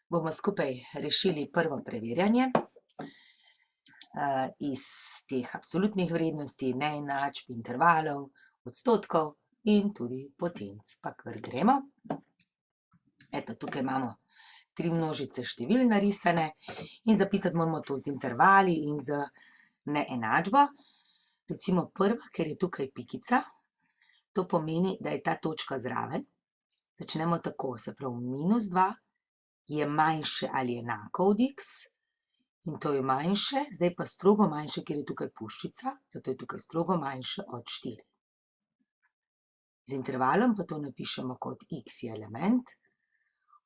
Bomo skupaj rešili prvo preverjanje iz teh absolutnih vrednosti, neenačb, intervalov, odstotkov in tudi potenc. Pa kar gremo. Eto, tukaj imamo 3 množice števil narisane in zapisati moramo to z intervali in z neenačbo. Recimo prva, ker je tukaj pikica, to pomeni, da je ta točka zraven. Začnemo tako, se pravi -2 je manjše ali enako od x in to je manjše, zdaj pa strogo manjše, ker je tukaj puščica, zato je tukaj strogo manjše od 4. Z intervalom pa to napišemo kot x je element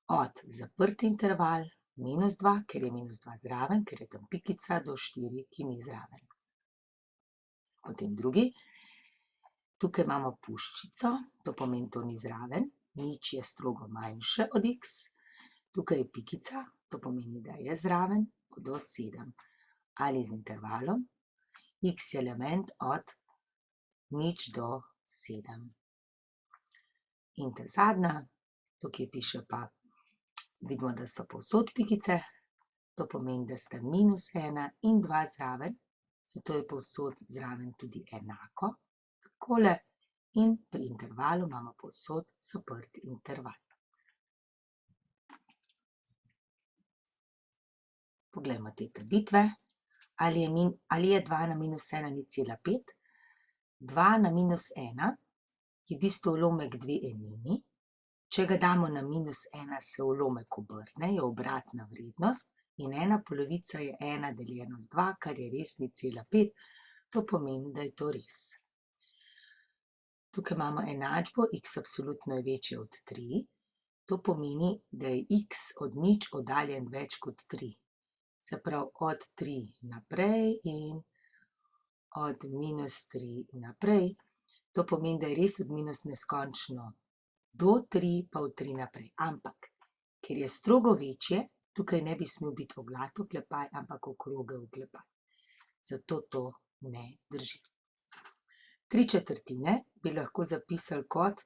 od zaprti interval -2, ker je -2 zraven, ker je tam pikica, do 4, ki ni zraven. Potem drugi, tukaj imamo puščico, to pomeni, to ni zraven, nič je strogo manjše od x. Tukaj je pikica, to pomeni, da je zraven, do 7. Ali z intervalom x je element od 0 do 7. In ta zadnja, tukaj piše pa, vidimo, da so povsod pikice, to pomeni, da sta -1 in 2 zraven, zato je povsod zraven tudi enako, takole, in pri intervalu imamo povsod zaprt interval. Poglejmo te trditve. Ali je 2 na -1 0,5? 2 na -1 je v bistvu ulomek 2 enini. Če ga damo na -1, se ulomek obrne, je obratna vrednost in 1/polovica je 1 deljeno z 2, kar je res 0,5. To pomeni, da je to res. Tukaj imamo enačbo, x absolutno je večje od 3. To pomeni, da je x od 0 oddaljen več kot 3. Se pravi, od 3 naprej in od -3 naprej. To pomeni, da je res od minus neskončno do 3, pa od 3 naprej. Ampak, ker je strogo večje, tukaj ne bi smel biti oglat oklepaj, ampak okrogel oklepaj. Zato to ne drži. 3/4 bi lahko zapisali kot,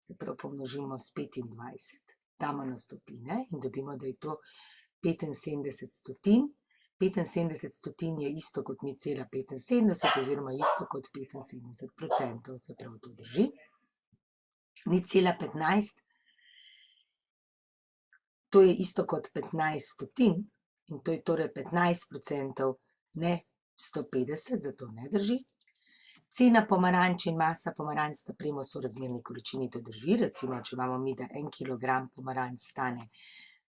se pravi, pomnožimo s 25, damo na stotine in dobimo, da je to 75 stotin. 75 stotin je isto kot 0,75 oziroma isto kot 75%, se pravi, to drži. 0,15, to je isto kot 15 stotin in to je torej 15%, ne 150, zato ne drži. Cena pomaranč in masa pomaranč sta premo sorazmerni količini, to drži. Recimo, če imamo mi, da 1 kilogram pomaranč stane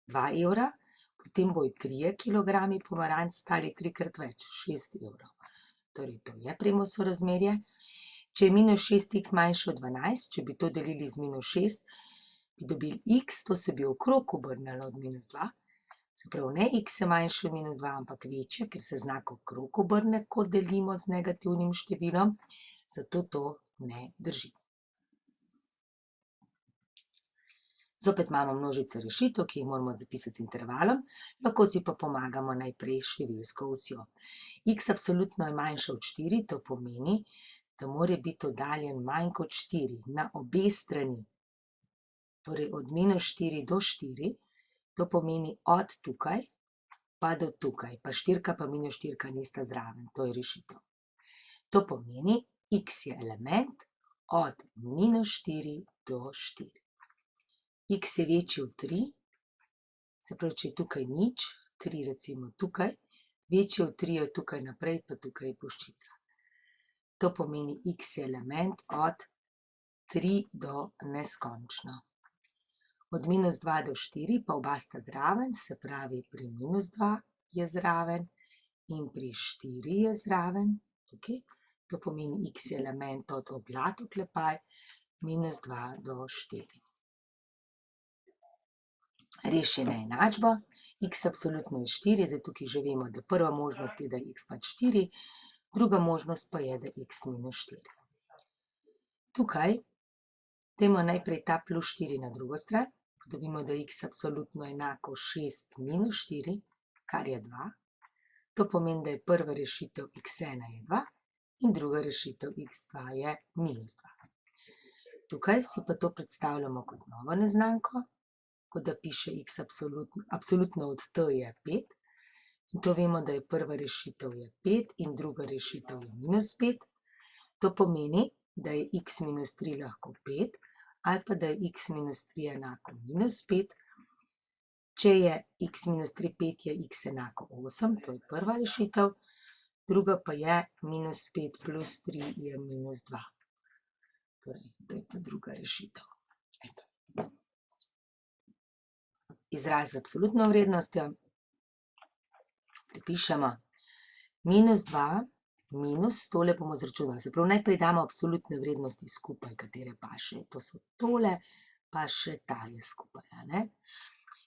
2 evra, potem bojo 3 kilogrami pomaranč stali 3-krat več, 6 evrov. Torej, to je premo sorazmerje. Če je -6x manjše od 12, če bi to delili z -6, bi dobili x, to se bi okrog obrnilo od -2. Se pravi, ne x je manjše od -2, ampak večje, ker se znak okrog obrne, ko delimo z negativnim številom, zato to ne drži. Zopet imamo množice rešitev, ki jih moramo zapisati z intervalom, lahko si pa pomagamo najprej s številsko osjo. X absolutno je manjše od 4, to pomeni, da mora biti oddaljen manj kot 4 na obe strani. Torej, od -4 do 4, to pomeni od tukaj pa do tukaj, pa 4 pa -4 nista zraven, to je rešitev. To pomeni, x je element od -4 do 4. X je večji od 3, se pravi, če je tukaj 0, 3 recimo tukaj, večji od 3 je tukaj naprej, pa tukaj je puščica. To pomeni, x je element od 3 do neskončno. Od -2 do 4 pa oba sta zraven, se pravi, pri -2 je zraven in pri 4 je zraven. Okay. To pomeni, x je element od oglat oklepaj -2 do 4. Rešena enačbo, x absolutno je 4, zdaj tukaj že vemo, da prva možnost je, da je x pač 4, druga možnost pa je, da je x -4. Tukaj dajmo najprej ta +4 na drugo stran, dobimo, da je x absolutno enako 6 - 4, kar je 2. To pomeni, da je prva rešitev x1 je 2 in druga rešitev x2 je -2. Tukaj si pa to predstavljamo kot novo neznanko. kot da piše x absolutno od t je 5. In to vemo, da je prva rešitev je 5 in druga rešitev je minus 5. To pomeni, da je x minus 3 lahko 5 ali pa da je x minus 3 enako minus 5. Če je x minus 3 5, je x enako 8, to je prva rešitev. Druga pa je minus 5 plus 3 je minus 2. Torej, to je pa druga rešitev. Eto. Izraz z absolutno vrednostjo. Pripišemo minus 2 minus, tole bomo izračunali. Se pravi, najprej damo absolutne vrednosti skupaj, katere paše. To so tole, pa še ta je skupaj.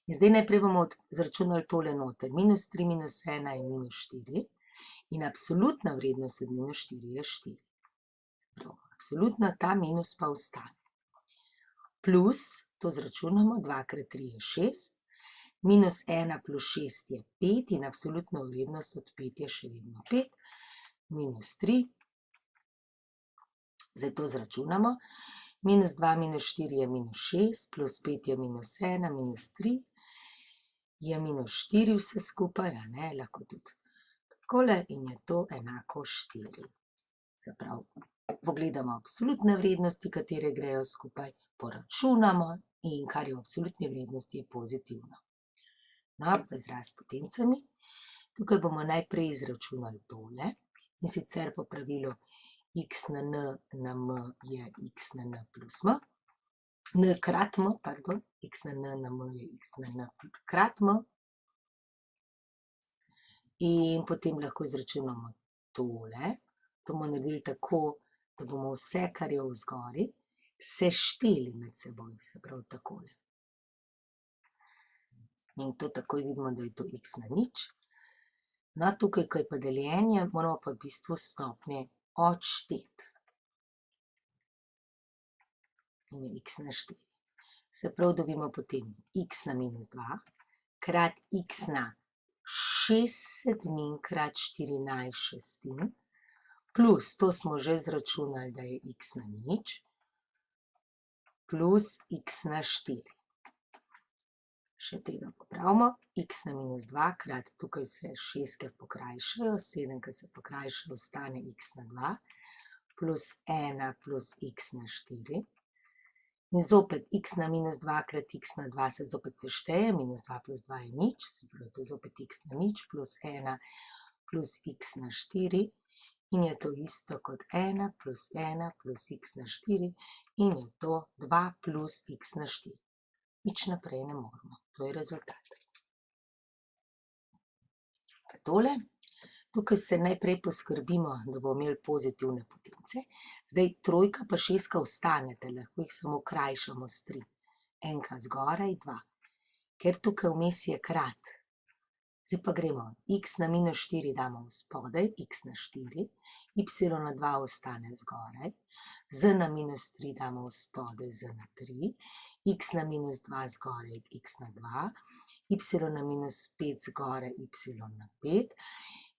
In zdaj najprej bomo izračunali tole noter. Minus 3 minus 1 je minus 4 in absolutna vrednost od minus 4 je 4. Prav, absolutno ta minus pa ostane. Plus, to izračunamo, 2 krat 3 je 6, minus 1 plus 6 je 5 in absolutna vrednost od 5 je še vedno 5, minus 3. Zdaj to izračunamo. Minus 2 minus 4 je minus 6, plus 5 je minus 1, minus 3 je minus 4 vse skupaj, lahko tudi takole in je to enako 4. Se pravi, pogledamo absolutne vrednosti, katere grejo skupaj, poračunamo in kar je v absolutni vrednosti je pozitivno. No, pa izraz s potencami. Tukaj bomo najprej izračunali tole in sicer po pravilu x na n na m je x na n plus m. N krat m, pardon, x na n na m je x na n krat m. In potem lahko izračunamo tole. To bomo naredili tako, da bomo vse, kar je vzgori, sešteli med seboj, se pravi takole. In to takoj vidimo, da je to x na nič. No, tukaj, ko je pa deljenje, moramo pa v bistvu stopnje odšteti. In je x na 4. Se pravi, dobimo potem x na minus 2 krat x na 6 sedmin krat 14 šestin plus, to smo že izračunali, da je x na nič, plus x na 4. Še tega popravimo, x na minus 2 krat, tukaj se šestke pokrajšajo, 7, ki se pokrajšajo, ostane x na 2, plus 1 plus x na 4. In zopet x na minus 2 krat x na 2 se zopet sešteje, minus 2 plus 2 je nič, se pravi, to je zopet x na nič, plus 1 plus x na 4. In je to isto kot 1 plus 1 plus x na 4 in je to 2 plus x na 4. Nič naprej ne moramo. To je rezultat. Tole. Tukaj se najprej poskrbimo, da bomo imeli pozitivne potence. Zdaj trojka pa šestka ostanete, lahko jih samo krajšamo s 3. Enka zgoraj, 2. Ker tukaj vmes je krat. Zdaj pa gremo, x na minus 4 damo spodaj, x na 4, y na 2 ostane zgoraj, z na minus 3 damo spodaj, z na 3, x na minus 2 zgoraj, x na 2, y na minus 5 zgoraj, y na 5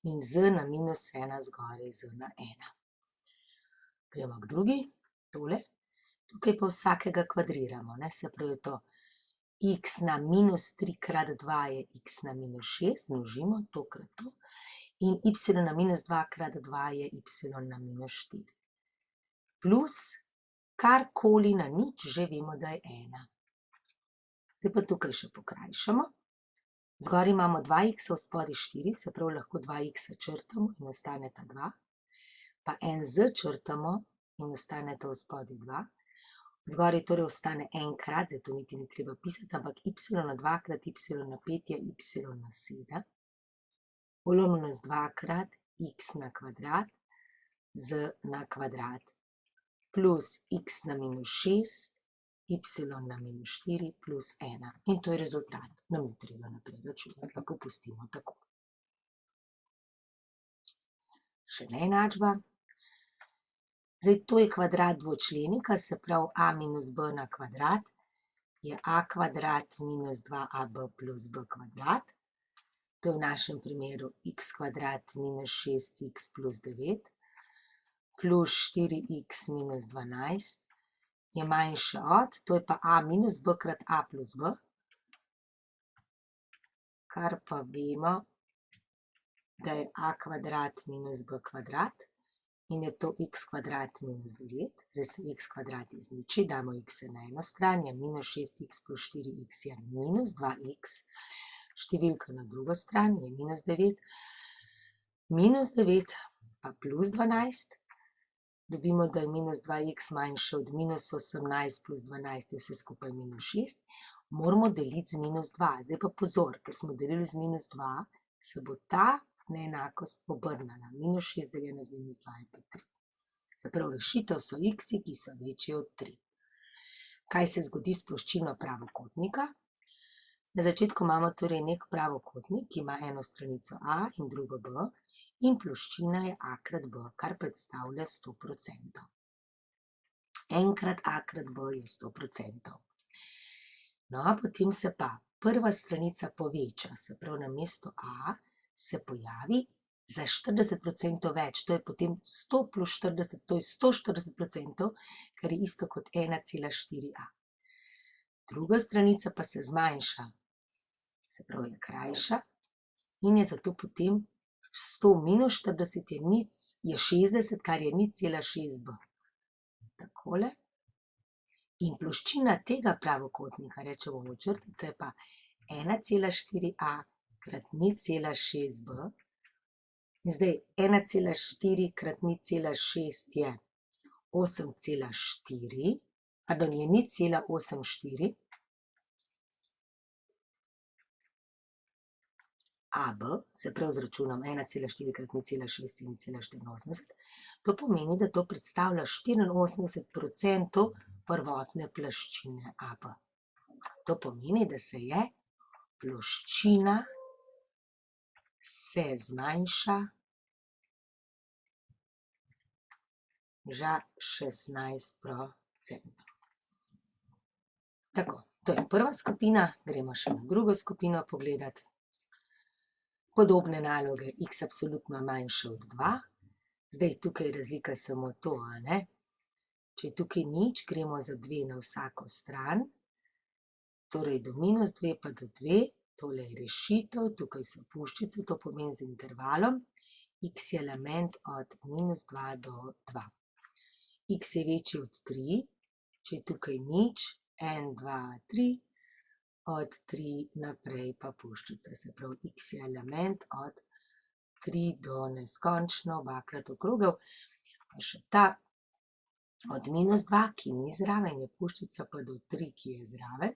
in z na minus 1 zgoraj, z na 1. Gremo k drugi, tole. Tukaj pa vsakega kvadriramo, se pravi to. X na minus 3 krat 2 je x na minus 6, množimo to krat to. In y na minus 2 krat 2 je y na minus 4. Plus, karkoli na nič, že vemo, da je 1. Zdaj pa tukaj še pokrajšamo. Zgori imamo 2x, spodaj 4, se pravi lahko 2x črtamo in ostane ta 2. Pa en z črtamo in ostane to spodaj 2. Zgori torej ostane enkrat, zdaj to niti ni treba pisati, ampak y na 2 krat y na 5 je y na 7. Volumno z 2 krat x na kvadrat z na kvadrat plus x na minus 6, y na minus 4 plus 1. In to je rezultat. Nam ni treba naprej računati, lahko pustimo tako. Še ena enačba. Zdaj, to je kvadrat dvočlenika, se pravi a minus b na kvadrat je a kvadrat minus 2ab plus b kvadrat. To je v našem primeru x kvadrat minus 6x plus 9 plus 4x minus 12 je manjše od, to je pa a minus b krat a plus b. kar pa vemo, da je a kvadrat minus b kvadrat in je to x kvadrat minus 9. Zdaj se x kvadrat izniči, damo x na eno stran, je minus 6x plus 4x je minus 2x. Številka na drugo stran je minus 9. Minus 9 pa plus 12. Dobimo, da je minus 2x manjše od minus 18 plus 12 je vse skupaj minus 6. Moramo deliti z minus 2. Zdaj pa pozor, ker smo delili z minus 2, se bo ta neenakost obrnila. Minus 6 deljeno z minus 2 je pa 3. Se pravi, rešitev so x-i, ki so večji od 3. Kaj se zgodi s ploščino pravokotnika? Na začetku imamo torej nek pravokotnik, ki ima eno stranico a in drugo b, in ploščina je a krat b, kar predstavlja 100%. Enkrat a krat b je 100%. No, potem se pa prva stranica poveča, se pravi, na mesto a se pojavi za 40% več, to je potem 100 plus 40, to je 140%, kar je isto kot 1,4a. Druga stranica pa se zmanjša, se pravi, je krajša in je zato potem 100 minus 40 je 60, kar je 0,6b. Takole. In ploščina tega pravokotnika, rečemo v črtice, je pa 1,4a krat 0,6b. In zdaj 1,4 krat 0,6 je 8,4, pardon, je 0,84. AB, se pravi zračunam 1,4 krat 0,6 je 0,84. To pomeni, da to predstavlja 84% prvotne ploščine AB. To pomeni, da se je ploščina zmanjša za 16%. Tako, to je prva skupina, gremo še na drugo skupino pogledati. Podobne naloge, x absolutno manjše od 2. Zdaj tukaj je razlika samo to, a ne? Če je tukaj nič, gremo za 2 na vsako stran. Torej do minus 2 pa do 2, tole je rešitev, tukaj so puščice, to pomeni z intervalom. X je element od minus 2 do 2. X je večji od 3, če je tukaj nič, 1, 2, 3. Od 3 naprej pa puščica, se pravi, x je element od 3 do neskončno, obakrat okrogel. Pa še ta od minus 2, ki ni zraven, je puščica, pa do 3, ki je zraven.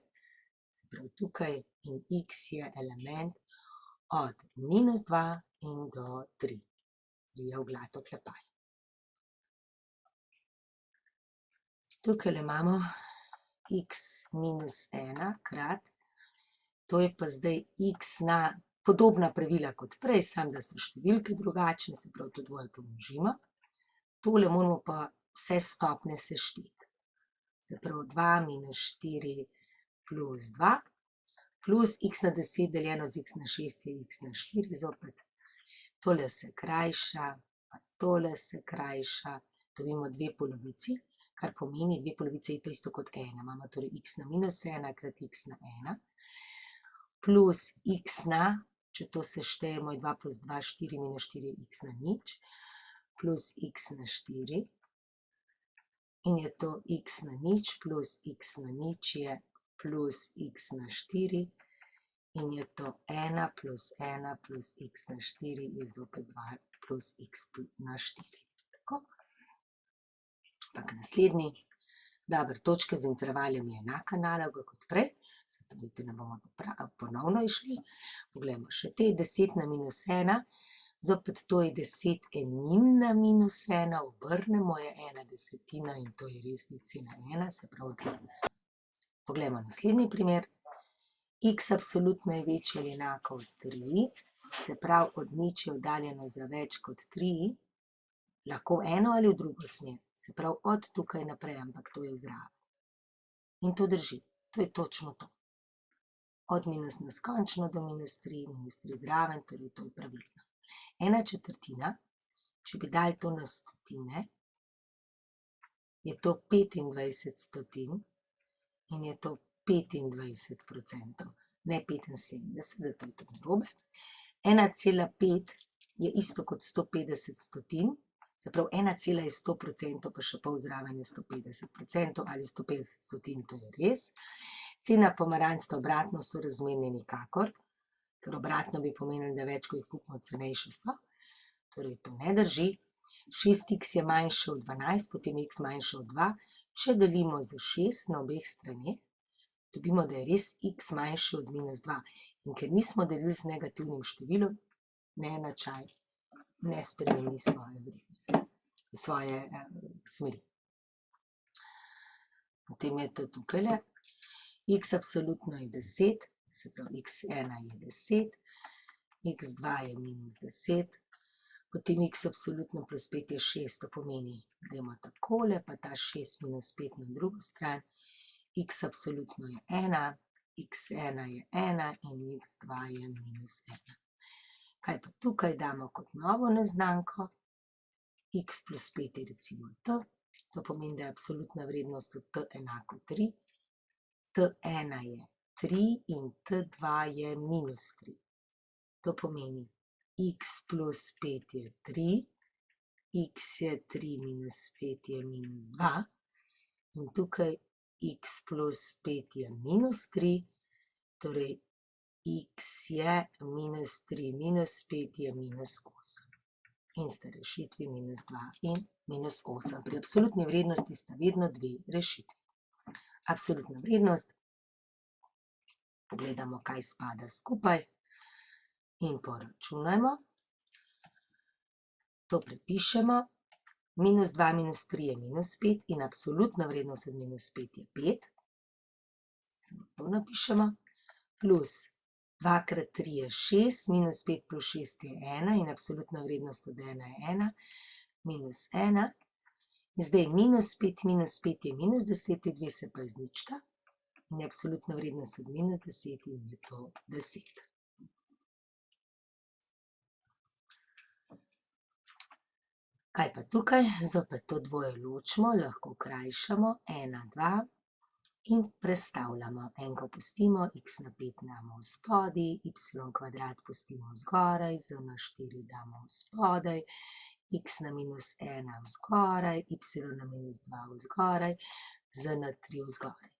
Se pravi, tukaj in x je element od minus 2 in do 3. 3 je oglat oklepaj. Tukaj imamo x minus 1 krat. To je pa zdaj x na podobna pravila kot prej, samo da so številke drugačne, se pravi, to dvoje pomnožimo. Tole moramo pa vse stopnje sešteti. Se pravi, 2 minus 4 plus 2, plus x na 10 deljeno z x na 6 je x na 4 zopet. Tole se krajša, pa tole se krajša, dobimo 2 polovici, kar pomeni 2 polovice je pa isto kot 1. Imamo torej x na minus 1 krat x na 1. Plus x na, če to seštejemo, je 2 plus 2, 4 minus 4 je x na nič, plus x na 4 in je to x na nič plus x na nič je plus x na 4 in je to 1 plus 1 plus x na 4 je zopet 2 plus x na 4. Tako. Ampak naslednji, dobro, točke z intervalom je enaka naloga kot prej, zato niti ne bomo ponovno išli. Poglejmo, še te 10 na minus 1, zopet to je 10 enin na minus 1, obrnemo je 1/10 in to je resnica na 1, se pravi, poglejmo naslednji primer. X absolutno je večje ali enako od 3, se pravi, od nič je oddaljeno za več kot 3, lahko v eno ali v drugo smer, se pravi, od tukaj naprej, ampak to je zraven. In to drži, to je točno to. Od minus neskončno do minus 3 zraven, torej to je pravilno. 1/4, če bi dali to na stotine, je to 25 stotin in je to 25%. ne 75, zato je to narobe. 1,5 je isto kot 150 stotin, se pravi 1, je 100%, pa še pol zraven je 150% ali 150 stotin, to je res. Cena pomaranč sta obratno sorazmerni nikakor, ker obratno bi pomenilo, da več, ko jih kupimo, cenejše so. Torej, to ne drži. 6x je manjše od 12, potem x manjše od 2. Če delimo z 6 na obeh straneh, dobimo, da je res x manjše od -2. In ker nismo delili z negativnim številom, ne enačaj ne spremeni svoje vrednosti, svoje smeri. Potem je to tukajle. X absolutno je 10, se pravi x1 je 10, x2 je -10, potem x absolutno plus 5 je 6, to pomeni, da imamo takole, pa ta 6 minus 5 na drugo stran, x absolutno je 1, x1 je 1 in x2 je -1. Kaj pa tukaj damo kot novo neznanko? X plus 5 je recimo t, to pomeni, da je absolutna vrednost od t enako 3, t1 je 3 in t2 je -3. To pomeni, x plus 5 je 3, x je 3 minus 5 je -2 in tukaj x plus 5 je -3, torej x je -3 minus 5 je -8. In sta rešitvi -2 in -8. Pri absolutni vrednosti sta vedno dve rešitvi. Absolutna vrednost, pogledamo, kaj spada skupaj in poračunajmo. To prepišemo. -2 minus 3 je -5 in absolutna vrednost od -5 je 5. Samo to napišemo. Plus 2 krat 3 je 6, minus 5 plus 6 je 1 in absolutna vrednost od 1 je 1, -1. In zdaj -5 minus 5 je -10, te dve se pa izničita in je absolutna vrednost od -10 in je to 10. Kaj pa tukaj? Zopet to dvoje ločimo, lahko krajšamo, 1, 2 in prestavljamo. Enko pustimo, x na 5 damo spodaj, y kvadrat pustimo zgoraj, z na 4 damo spodaj, x na -1 zgoraj, y na -2 zgoraj, z na 3 zgoraj.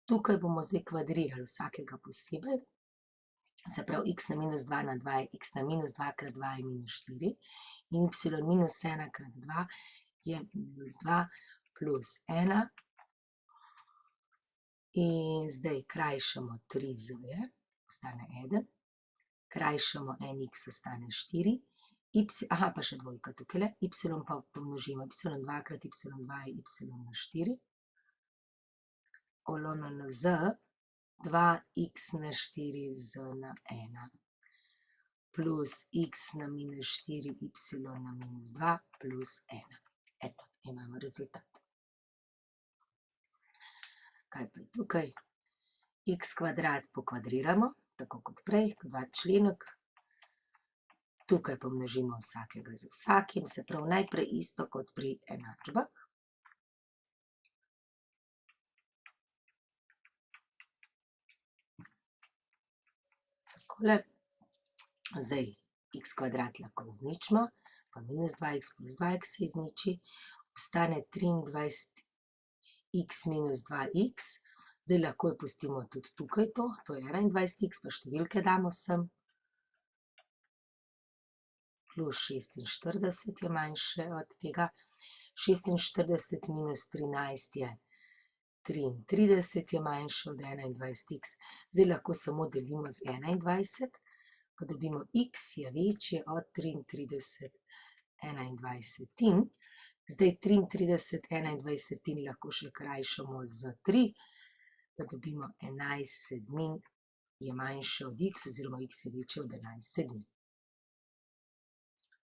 Tukaj bomo zdaj kvadrirali vsakega posebej, se pravi x na -2 na 2 je x na -2 krat 2 je -4 in y -1 krat 2 je -2 plus 1. In zdaj krajšamo 3 z-je, ostane 1, krajšamo 1x, ostane 4, aha, pa še dvojka tukajle, y pa pomnožimo, y2 krat y2 je y na 4, ln z 2x na 4 z na 1, plus x na -4 y na -2 plus 1. Eto, imamo rezultat. Kaj pa je tukaj? X kvadrat pokvadriramo, tako kot prej, kvadratčlenek. Tukaj pomnožimo vsakega z vsakim, se pravi najprej isto kot pri enačbah. Takole. Zdaj x kvadrat lahko izničimo, pa -2x plus 2x se izniči, ostane 23x minus 2x, zdaj lahko jo pustimo tudi tukaj to je 21x, pa številke damo sem, plus 46 je manjše od tega, 46 minus 13 je 33 je manjše od 21x, zdaj lahko samo delimo z 21, pa dobimo x je večje od 33 21. Zdaj 33 21 lahko še krajšamo z 3, pa dobimo 11 sedmin je manjše od x oziroma x je večje od 11 sedmin.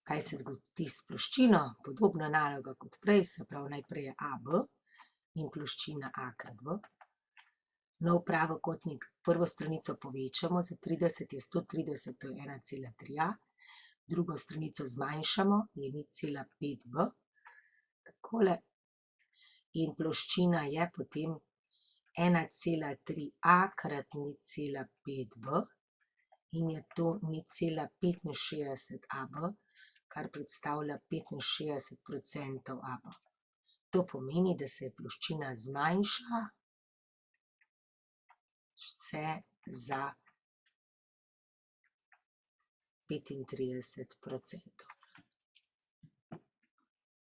Kaj se zgodi s ploščino? Podobna naloga kot prej, se pravi najprej je AB in ploščina A krat B. Nov pravokotnik, prvo stranico povečamo za 30, je 130, to je 1,3a, drugo stranico zmanjšamo, je 0,5b, takole, in ploščina je potem 1,3a krat 0,5b in je to 0,65ab, kar predstavlja 65% AB. To pomeni, da se ploščina zmanjša za 35%.